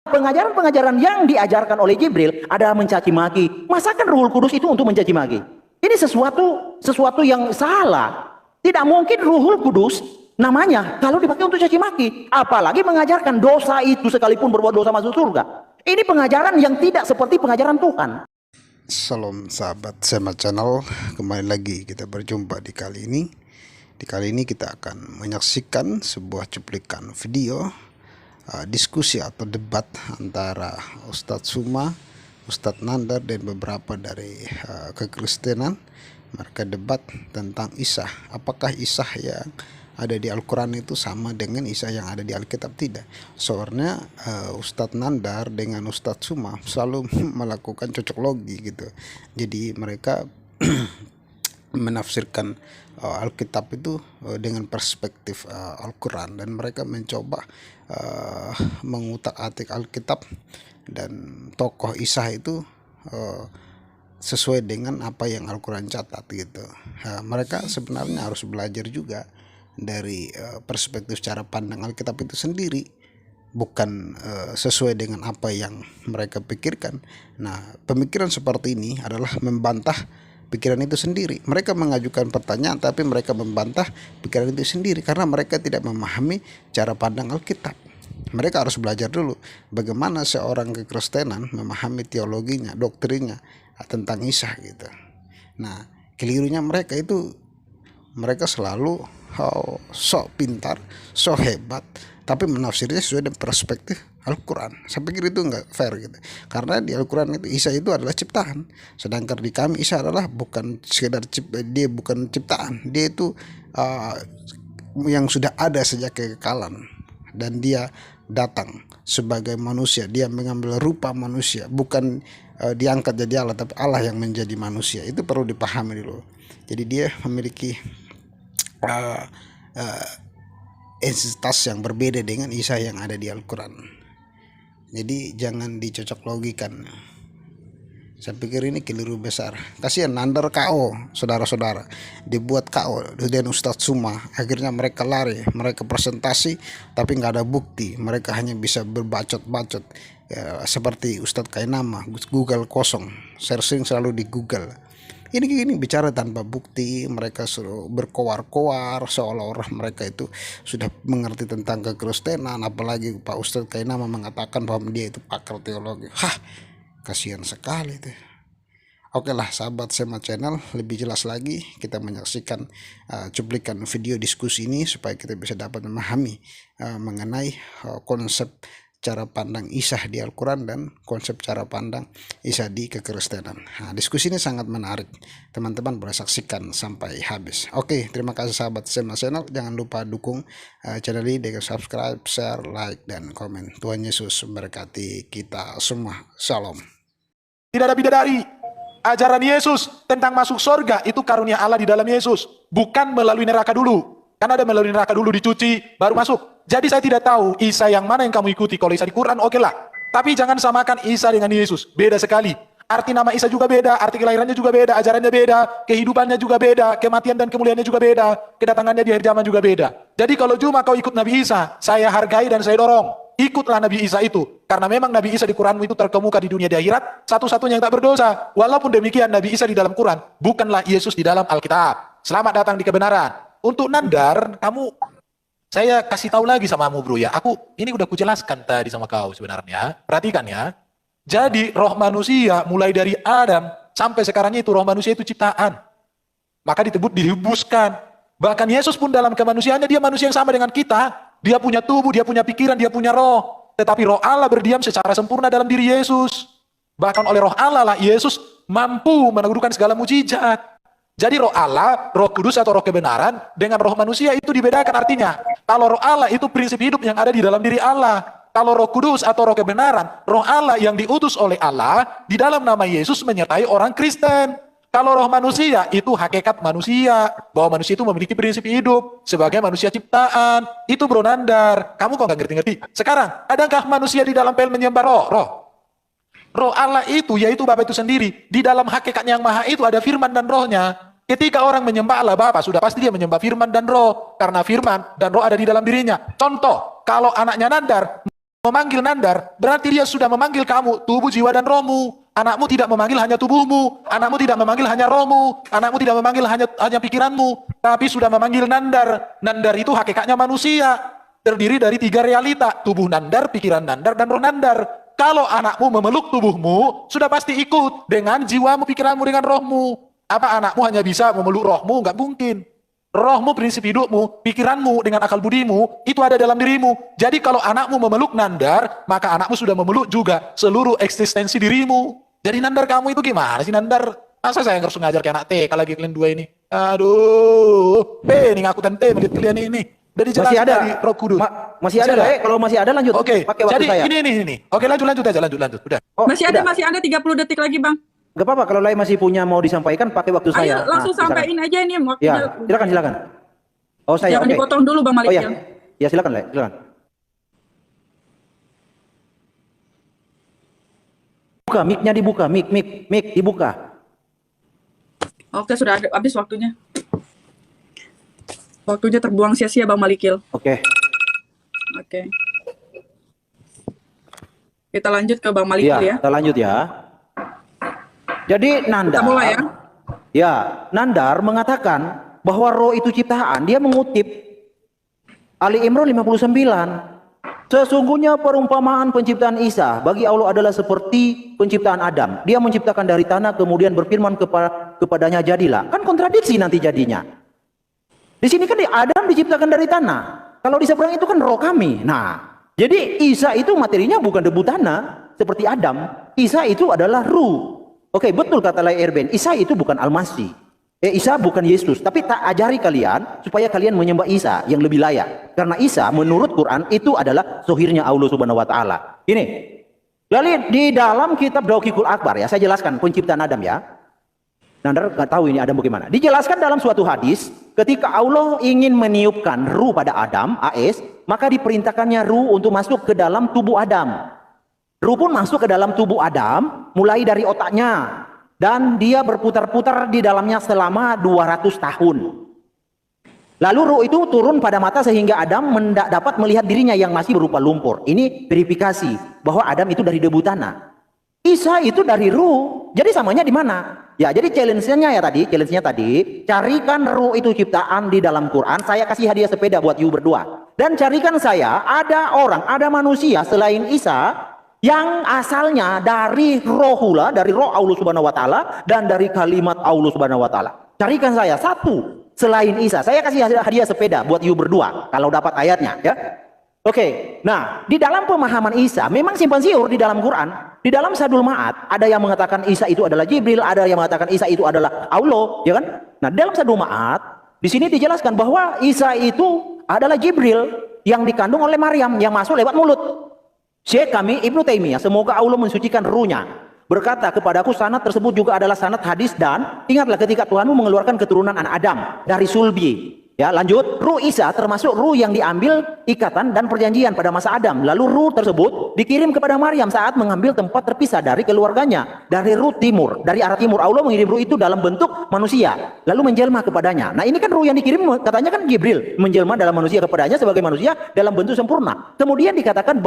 Pengajaran-pengajaran yang diajarkan oleh Jibril adalah mencaci maki. Masakan Ruhul Kudus itu untuk mencaci maki? Ini sesuatu yang salah. Tidak mungkin Ruhul Kudus namanya kalau dipakai untuk caci maki. Apalagi mengajarkan dosa itu sekalipun berbuat dosa masuk surga. Ini pengajaran yang tidak seperti pengajaran Tuhan. Salam sahabat Sema Channel, kembali lagi kita berjumpa di kali ini. Di kali ini kita akan menyaksikan sebuah cuplikan video diskusi atau debat antara Ustadz Suma, Ustadz Nandar dan beberapa dari kekristenan. Mereka debat tentang Isa. Apakah Isa yang ada di Al-Quran itu sama dengan Isa yang ada di Alkitab? Tidak. Soalnya Ustadz Nandar dengan Ustadz Suma selalu melakukan cocok logi gitu. Jadi mereka menafsirkan Alkitab itu dengan perspektif Al-Quran, dan mereka mencoba mengutak-atik Alkitab dan tokoh Isa itu sesuai dengan apa yang Al-Quran catat gitu. Mereka sebenarnya harus belajar juga dari perspektif cara pandang Alkitab itu sendiri, bukan sesuai dengan apa yang mereka pikirkan. Nah, pemikiran seperti ini adalah membantah pikiran itu sendiri. Mereka mengajukan pertanyaan tapi mereka membantah pikiran itu sendiri karena mereka tidak memahami cara pandang Alkitab. Mereka harus belajar dulu bagaimana seorang kekristenan memahami teologinya, doktrinnya tentang Isa gitu. Nah, kelirunya mereka itu, mereka selalu sok pintar, sok hebat, tapi menafsirnya sesuai dengan perspektif Al-Quran. Saya pikir itu nggak fair gitu. Karena di Al-Quran itu Isa itu adalah ciptaan, sedangkan di kami Isa adalah bukan sekedar dia bukan ciptaan, dia itu yang sudah ada sejak kekekalan, dan dia datang sebagai manusia. Dia mengambil rupa manusia, bukan diangkat jadi Allah, tapi Allah yang menjadi manusia. Itu perlu dipahami dulu. Jadi dia memiliki entitas yang berbeda dengan Isa yang ada di Al-Quran. Jadi jangan dicocok logikan. Saya pikir ini keliru besar. Kasihan Nandar KO, saudara-saudara, dibuat KO dan Ustadz Suma. Akhirnya mereka lari, mereka presentasi tapi nggak ada bukti. Mereka hanya bisa berbacot-bacot ya, seperti Ustadz Kainama, Google kosong, searching selalu di Google. Ini bicara tanpa bukti. Mereka suruh berkoar-koar seolah-olah mereka itu sudah mengerti tentang kekristenan. Apalagi Pak Ustadz Kainama mengatakan bahwa dia itu pakar teologi. Kasihan sekali itu. Oke lah sahabat Sema Channel, lebih jelas lagi kita menyaksikan cuplikan video diskusi ini supaya kita bisa dapat memahami mengenai konsep cara pandang Isa di Al-Quran dan konsep cara pandang Isa di kekristenan. Nah, diskusi ini sangat menarik. Teman-teman boleh saksikan sampai habis. Oke, terima kasih sahabat Sema Channel. Jangan lupa dukung channel ini dengan subscribe, share, like, dan komen. Tuhan Yesus memberkati kita semua. Shalom. Tidak ada bidadari. Ajaran Yesus tentang masuk surga itu karunia Allah di dalam Yesus, bukan melalui neraka dulu. Karena ada melalui neraka dulu dicuci baru masuk. Jadi saya tidak tahu Isa yang mana yang kamu ikuti. Kalau Isa di Quran oke lah. Tapi jangan samakan Isa dengan Yesus. Beda sekali. Arti nama Isa juga beda, arti kelahirannya juga beda, ajarannya beda, kehidupannya juga beda, kematian dan kemuliaannya juga beda, kedatangannya di akhir zaman juga beda. Jadi kalau cuma kau ikut Nabi Isa, saya hargai dan saya dorong. Ikutlah Nabi Isa itu. Karena memang Nabi Isa di Quranmu itu terkemuka di dunia di akhirat, satu-satunya yang tak berdosa. Walaupun demikian Nabi Isa di dalam Quran bukanlah Yesus di dalam Alkitab. Selamat datang di kebenaran. Untuk Nandar, saya kasih tahu lagi samamu bro ya. Ini udah kujelaskan tadi sama kau sebenarnya. Perhatikan ya. Jadi roh manusia mulai dari Adam sampai sekarang itu roh manusia itu ciptaan. Maka dihembuskan. Bahkan Yesus pun dalam kemanusiaannya dia manusia yang sama dengan kita. Dia punya tubuh, dia punya pikiran, dia punya roh. Tetapi roh Allah berdiam secara sempurna dalam diri Yesus. Bahkan oleh roh Allah lah Yesus mampu menaklukkan segala mujizat. Jadi roh Allah, roh kudus atau roh kebenaran dengan roh manusia itu dibedakan artinya. Kalau roh Allah itu prinsip hidup yang ada di dalam diri Allah. Kalau roh kudus atau roh kebenaran, roh Allah yang diutus oleh Allah di dalam nama Yesus menyertai orang Kristen. Kalau roh manusia itu hakikat manusia, bahwa manusia itu memiliki prinsip hidup sebagai manusia ciptaan. Itu bro Nandar, kamu kok nggak ngerti-ngerti? Sekarang, adakah manusia di dalam pel menyembah roh Allah itu yaitu Bapa itu sendiri. Di dalam hakikatnya yang maha itu ada firman dan rohnya. Ketika orang menyembah Allah Bapa, sudah pasti dia menyembah firman dan roh. Karena firman dan roh ada di dalam dirinya. Contoh, kalau anaknya Nandar memanggil nandar, berarti dia sudah memanggil kamu, tubuh, jiwa, dan rohmu. Anakmu tidak memanggil hanya tubuhmu, anakmu tidak memanggil hanya rohmu, anakmu tidak memanggil hanya pikiranmu, tapi sudah memanggil nandar. Nandar itu hakikatnya manusia, terdiri dari 3 realita, tubuh nandar, pikiran nandar, dan roh nandar. Kalau anakmu memeluk tubuhmu, sudah pasti ikut dengan jiwamu, pikiranmu, dengan rohmu. Apa anakmu hanya bisa memeluk rohmu? Enggak mungkin. Rohmu, prinsip hidupmu, pikiranmu dengan akal budimu, itu ada dalam dirimu. Jadi kalau anakmu memeluk nandar, maka anakmu sudah memeluk juga seluruh eksistensi dirimu. Jadi nandar kamu itu gimana sih nandar? Masa saya harus ngajar ke anak TK lagi kalian 2 ini? Aduh, ini ngaku tante menit kalian ini. Udah dijelaskan Masih ada dari Roh Kudus. Masih ada, kalau masih ada lanjut. Oke, Pakai waktu jadi saya. ini. Oke, lanjut aja, lanjut. Udah. Oh, Masih ada 30 detik lagi, Bang. Gak apa-apa kalau lain masih punya mau disampaikan pakai waktu saya. Ayo langsung silakan. sampaikan aja ini Ya, silakan. Oh, saya Jangan oke. dipotong dulu, Bang Malik. Oh ya. Ya, silakan, Le. Silakan. Buka mic-nya, dibuka, mic dibuka. Oke, sudah habis waktunya. Waktunya terbuang sia-sia, Bang Malikil. Oke. Oke. Kita lanjut ke Bang Iya, Malikil ya. kita lanjut ya. Jadi Nandar, Kita mulai ya. ya, Nandar mengatakan bahwa roh itu ciptaan. Dia mengutip Ali Imran 59. Sesungguhnya perumpamaan penciptaan Isa bagi Allah adalah seperti penciptaan Adam. Dia menciptakan dari tanah kemudian berfirman kepadanya jadilah. Kan kontradiksi nanti jadinya. Di sini kan Adam diciptakan dari tanah. Kalau di seberang itu kan roh kami. Nah, jadi Isa itu materinya bukan debu tanah seperti Adam. Isa itu adalah ruh. Oke, betul kata Lai Erben. Isa itu bukan Al-Masih. Isa bukan Yesus, tapi tak ajari kalian supaya kalian menyembah Isa yang lebih layak. Karena Isa menurut Quran itu adalah zohirnya Allah Subhanahu wa taala. Ini. Lalu di dalam kitab Dawqikul Akbar ya, saya jelaskan penciptaan Adam ya. Nandar nggak tahu ini Adam bagaimana. Dijelaskan dalam suatu hadis, ketika Allah ingin meniupkan ruh pada Adam, AS, maka diperintahkannya ruh untuk masuk ke dalam tubuh Adam. Ruh pun masuk ke dalam tubuh Adam, mulai dari otaknya. Dan dia berputar-putar di dalamnya selama 200 tahun. Lalu ruh itu turun pada mata sehingga Adam dapat melihat dirinya yang masih berupa lumpur. Ini verifikasi bahwa Adam itu dari debu tanah. Isa itu dari ruh. Jadi samanya di mana? Ya, jadi challenge-nya tadi, carikan ruh itu ciptaan di dalam Quran. Saya kasih hadiah sepeda buat you berdua. Dan carikan saya, ada manusia selain Isa yang asalnya dari rohula, dari roh Allah Subhanahu wa taala dan dari kalimat Allah Subhanahu wa taala. Carikan saya satu selain Isa. Saya kasih hadiah sepeda buat you berdua kalau dapat ayatnya ya. Oke. Nah, di dalam pemahaman Isa memang simpang siur di dalam Quran. Di dalam Sadul Ma'ad ada yang mengatakan Isa itu adalah Jibril, ada yang mengatakan Isa itu adalah Allah, ya kan? Nah, dalam Sadul Ma'ad di sini dijelaskan bahwa Isa itu adalah Jibril yang dikandung oleh Maryam yang masuk lewat mulut. Syekh kami Ibnu Taimiyah, semoga Allah mensucikan ruhnya, berkata kepadaku sanad tersebut juga adalah sanad hadis dan ingatlah ketika Tuhanmu mengeluarkan keturunan anak Adam dari sulbi. Ya, lanjut, ruh Isa termasuk ruh yang diambil ikatan dan perjanjian pada masa Adam. Lalu ruh tersebut dikirim kepada Maryam saat mengambil tempat terpisah dari keluarganya dari ruh timur, dari arah timur. Allah mengirim ruh itu dalam bentuk manusia, lalu menjelma kepadanya. Nah, ini kan ruh yang dikirim katanya kan Jibril menjelma dalam manusia kepadanya sebagai manusia dalam bentuk sempurna. Kemudian dikatakan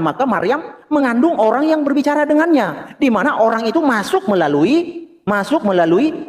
maka Maryam mengandung orang yang berbicara dengannya, di mana orang itu masuk melalui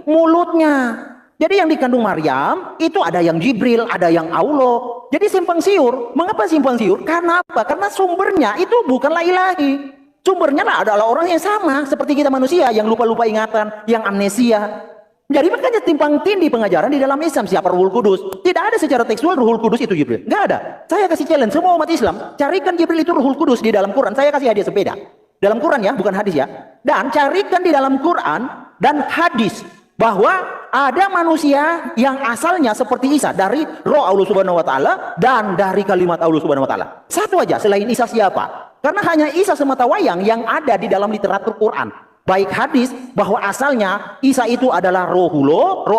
mulutnya. Jadi yang dikandung Maryam itu ada yang Jibril, ada yang Allah. Jadi simpang siur. Mengapa simpang siur? Karena apa? Karena sumbernya itu bukanlah ilahi. Sumbernya adalah orang yang sama seperti kita manusia yang lupa-lupa ingatan, yang amnesia. Jadi makanya timpang tindih pengajaran di dalam Islam siapa Ruhul Kudus. Tidak ada secara tekstual Ruhul Kudus itu Jibril. Nggak ada. Saya kasih challenge semua umat Islam, carikan Jibril itu Ruhul Kudus di dalam Quran. Saya kasih hadiah sepeda. Dalam Quran ya, bukan hadis ya. Dan carikan di dalam Quran dan hadis bahwa ada manusia yang asalnya seperti Isa dari roh Allah Subhanahu wa taala dan dari kalimat Allah Subhanahu wa taala. Satu aja selain Isa siapa? Karena hanya Isa semata wayang yang ada di dalam literatur Quran. Baik hadis bahwa asalnya Isa itu adalah roh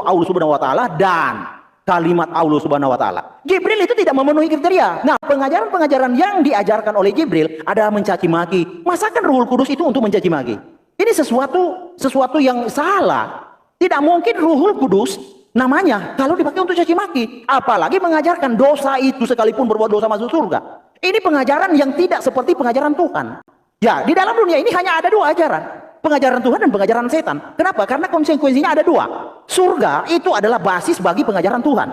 Allah Subhanahu wa taala dan kalimat Allah Subhanahu wa taala. Jibril itu tidak memenuhi kriteria. Nah, pengajaran-pengajaran yang diajarkan oleh Jibril ada mencaci maki. Masakan Ruhul Kudus itu untuk mencaci maki? Ini sesuatu yang salah. Tidak mungkin Ruhul Kudus namanya kalau dipakai untuk caci maki, apalagi mengajarkan dosa itu sekalipun berbuat dosa masuk surga. Ini pengajaran yang tidak seperti pengajaran Tuhan. Ya, di dalam dunia ini hanya ada dua ajaran. Pengajaran Tuhan dan pengajaran setan. Kenapa? Karena konsekuensinya ada dua. Surga itu adalah basis bagi pengajaran Tuhan.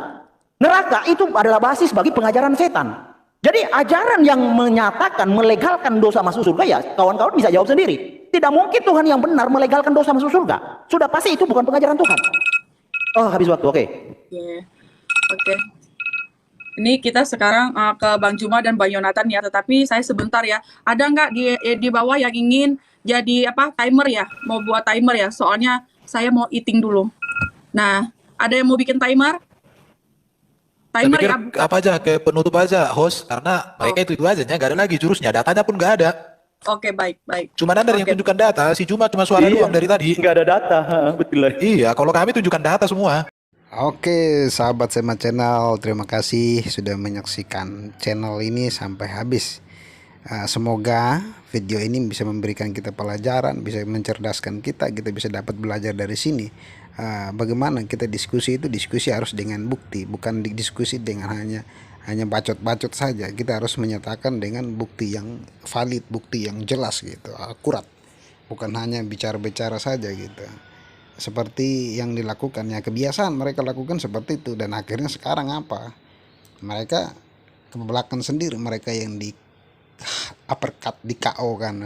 Neraka itu adalah basis bagi pengajaran setan. Jadi ajaran yang menyatakan melegalkan dosa masuk surga, ya kawan-kawan bisa jawab sendiri. Tidak mungkin Tuhan yang benar melegalkan dosa masuk surga. Sudah pasti itu bukan pengajaran Tuhan. Oh, habis waktu. Oke. Oke. Ini kita sekarang ke Bang Juma dan Bang Yonatan ya, tetapi saya sebentar ya. Ada nggak di bawah yang ingin jadi timer ya? Mau buat timer ya? Soalnya saya mau eating dulu. Nah, ada yang mau bikin timer? Saya Timer pikir ya? apa aja, kayak penutup aja, host. Karena mereka itu aja, nggak ada lagi jurusnya. Datanya pun nggak ada. Oke, baik. Cuma Anda yang Oke. tunjukkan data, si Juma cuma suara doang dari tadi. Nggak ada data, betul lah. Iya, kalau kami tunjukkan data semua. Oke, sahabat Sema Channel, terima kasih sudah menyaksikan channel ini sampai habis. Semoga video ini bisa memberikan kita pelajaran, bisa mencerdaskan kita bisa dapat belajar dari sini. Bagaimana kita diskusi itu, diskusi harus dengan bukti, bukan diskusi dengan hanya bacot-bacot saja. Kita harus menyatakan dengan bukti yang valid, bukti yang jelas gitu, akurat, bukan hanya bicara-bicara saja gitu. Seperti yang dilakukan, ya kebiasaan mereka lakukan seperti itu, dan akhirnya sekarang apa? Mereka kebelakang sendiri, mereka yang di uppercut, di KO kan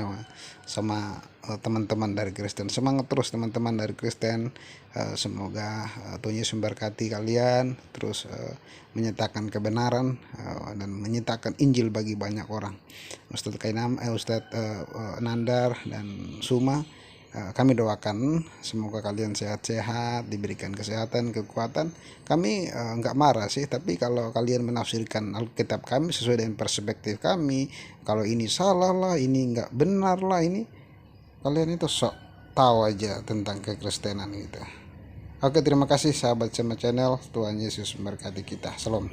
sama teman-teman dari Kristen. Semangat terus teman-teman dari Kristen. Semoga Tuhan Yesus memberkati kalian, terus menyatakan kebenaran dan menyatakan Injil bagi banyak orang. Ustadz Kainam, Ustadz Nandar dan Suma, kami doakan semoga kalian sehat-sehat, diberikan kesehatan, kekuatan. Kami nggak marah sih, tapi kalau kalian menafsirkan Alkitab kami sesuai dengan perspektif kami, kalau ini salah lah, ini nggak benar lah, ini kalian itu sok tahu aja tentang kekristenan gitu. Oke, terima kasih sahabat Sema Channel. Tuhan Yesus memberkati kita. Shalom.